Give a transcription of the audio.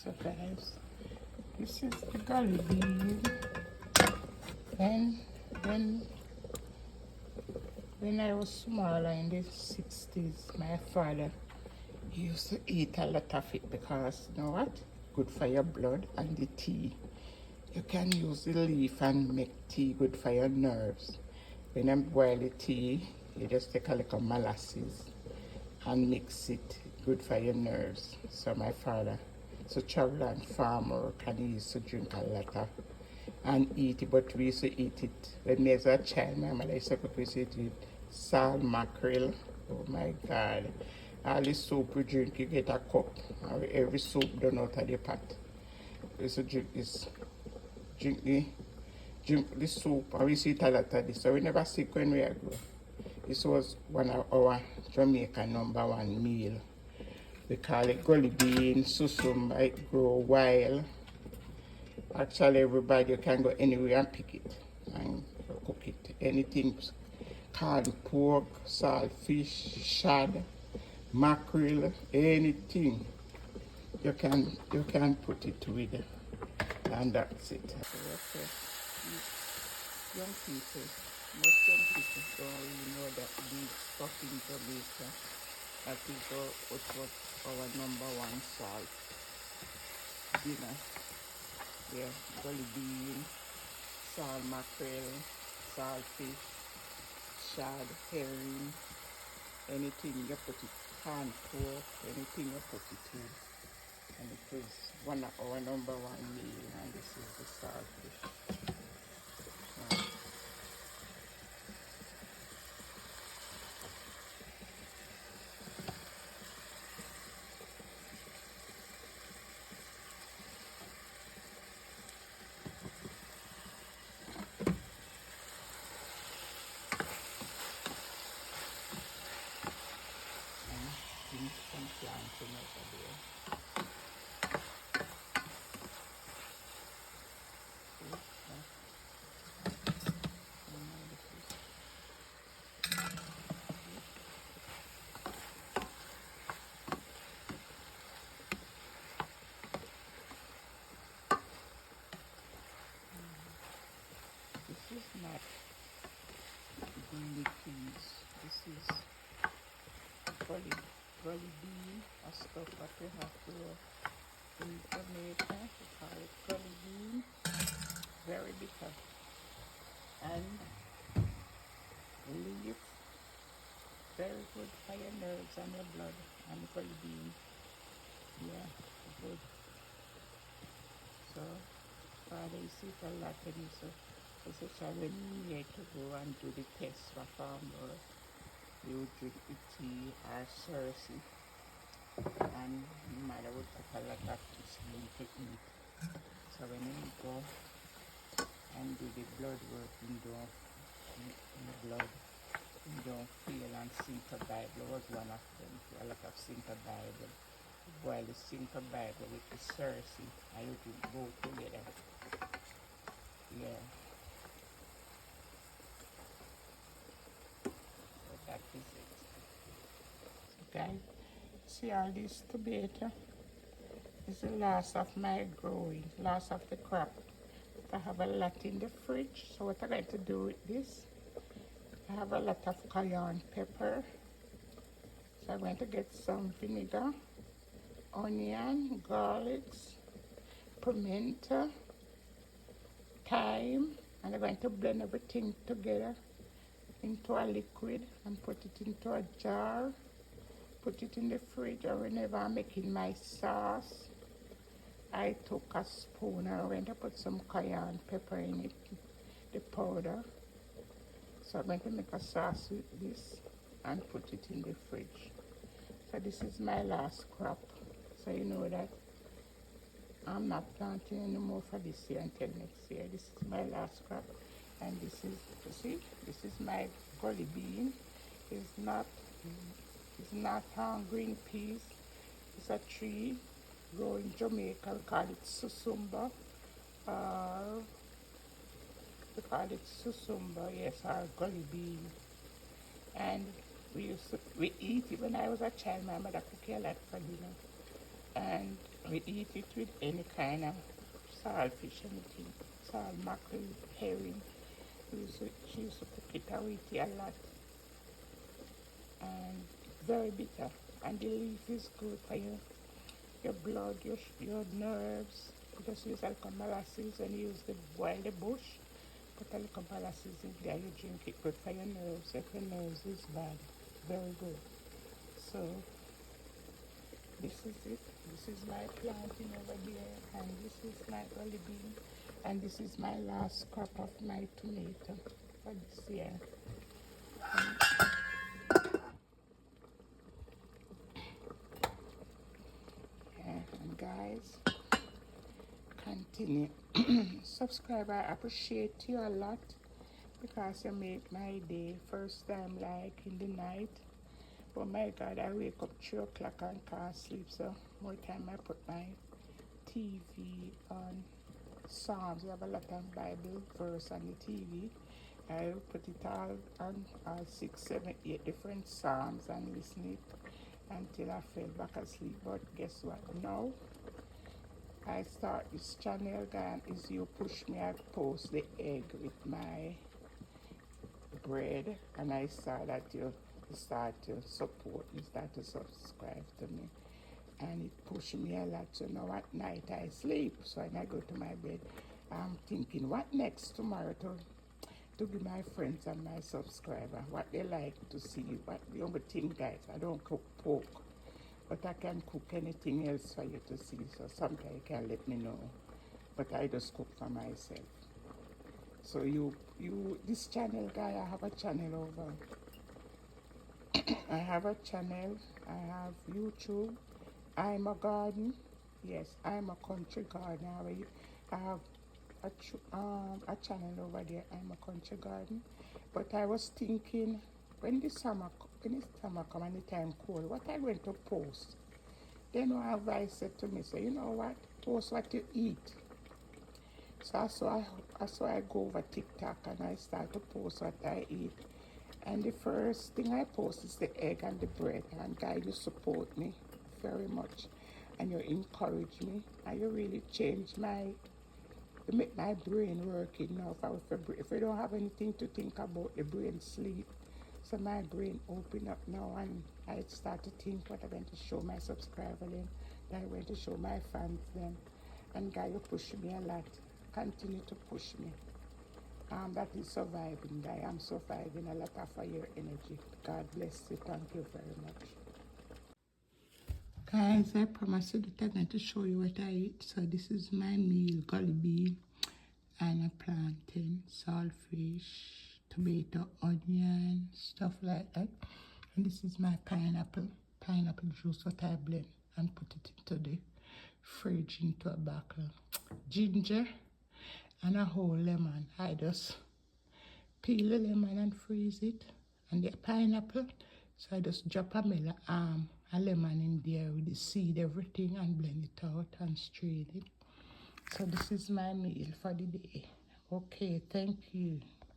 So guys, this is the gully bean. And when when I was smaller in the 60s, my father used to eat a lot of it because you know what? Good for your blood and the tea. You can use the leaf and make tea good for your nerves. When you boil the tea, you just take a little molasses and mix it, good for your nerves. So my father, so travel and farmer, and he used to drink a lot of and eat it, but we used to eat it when we was a child. My mother used to cook, we used to eat it, salt mackerel. Oh my God. All the soup we drink, you get a cup. Every soup done out of the pot. We used to drink this, drink the soup, and we used to eat a lot of this. So we never sick when we are grown. This was one of our Jamaican #1 meal. We call it gully bean, susumba, it grow wild. Actually, everybody, you can go anywhere and pick it and cook it. Anything, canned pork, salt fish, shad, mackerel, anything you can put it with, and that's it. So young people, most young people don't really know that big stuff in Jamaica. That is what was our #1 salt dinner. Yeah, gully bean, salt mackerel, saltfish, shad, herring, anything you put it, canned pork, anything you put it in. And it was one of our #1 meal, and this is the saltfish. And some planting over there. This is not green peas. This is gully, gully bean, a stuff that we have to in Jamaica. We call it gully bean. Very bitter. And leaf, very good for your nerves and your blood. And gully bean, yeah, good. So, Father, you see it a lot and you say, especially when you need to go and do the test for farmer, you would drink the tea or Cersei, and mother would cook a lot of this for you to eat. So when you go and do the blood work, you don't in the blood, you don't feel, and Cinco Bible was one of them. A lot of Cinco Bible. You boil the Cinco Bible with the Cersei, and you can go together. Yeah. So that is it. Guys, see all this tomato? It's the last of my growing, last of the crop. I have a lot in the fridge, so what I'm going to do with this, I have a lot of cayenne pepper. So I'm going to get some vinegar, onion, garlic, pimento, thyme, and I'm going to blend everything together into a liquid and put it into a jar, put it in the fridge, or whenever I'm making my sauce, I took a spoon and I'm going to put some cayenne pepper in it, the powder. So I'm going to make a sauce with this and put it in the fridge. So this is my last crop. So you know that I'm not planting anymore for this year until next year. This is my last crop. And this is, you see, this is my gully bean. It's not green peas. It's a tree grow in Jamaica. We call it susumba. We call it susumba, yes, or gully bean. And we eat it when I was a child. My mother cooked a lot for dinner. And We eat it with any kind of saltfish, anything. Salt, mackerel, herring. She used to cook it with it a lot. And it's very bitter. And the leaf is good for your blood, your nerves. You just use a little molasses and use the boil the bush. Put a little molasses in there, you drink it, good for your nerves. If your nerves is bad, very good. So this is it. This is my planting over there, and this is my gully bean, and this is my last crop of my tomato for this year. And guys, continue subscribe. I appreciate you a lot because you make my day. First time like in the night. Oh my God, I wake up 3 o'clock and can't sleep, so more time I put my TV on Psalms. We have a lot of Bible verse on the TV. I put it all on, all 6, 7, 8 different Psalms and listen it until I fell back asleep. But guess what? Now I start this channel, and is you push me, I post the egg with my bread, and I saw that you start to support me, start to subscribe to me, and it pushed me a lot. So now at night I sleep, so when I go to my bed, I'm thinking what next tomorrow to give my friends and my subscriber what they like to see. What the only thing, guys, I don't cook pork, but I can cook anything else for you to see. So sometimes you can let me know, but I just cook for myself. So this channel, guy, I have a channel over. I have a channel. I have YouTube. I'm a garden. Yes, I'm a country gardener. I have a channel over there. I'm a country garden. But I was thinking when the summer come and the time cold, what I going to post. Then one advice said to me, so you know what? Post what you eat. So I go over TikTok and I start to post what I eat. And the first thing I post is the egg and the bread. And guys, you support me very much. And you encourage me. And you really change you make my brain working now. If I don't have anything to think about, the brain sleep. So my brain open up now, and I start to think what I'm going to show my subscriber then. That I'm going to show my fans then. And guys, you push me a lot. Continue to push me. That is surviving. I am surviving a lot of your energy. God bless you. Thank you very much. Guys, I promised you that I'm going to show you what I eat. So this is my meal: gully bean and a plantain, saltfish, tomato, onion, stuff like that. And this is my pineapple juice that I blend and put it into the fridge into a bottle. Ginger and a whole lemon. I just peel the lemon and freeze it, and the pineapple. So I just drop a lemon in there with the seed, everything, and blend it out and strain it. So this is my meal for the day. Okay, thank you.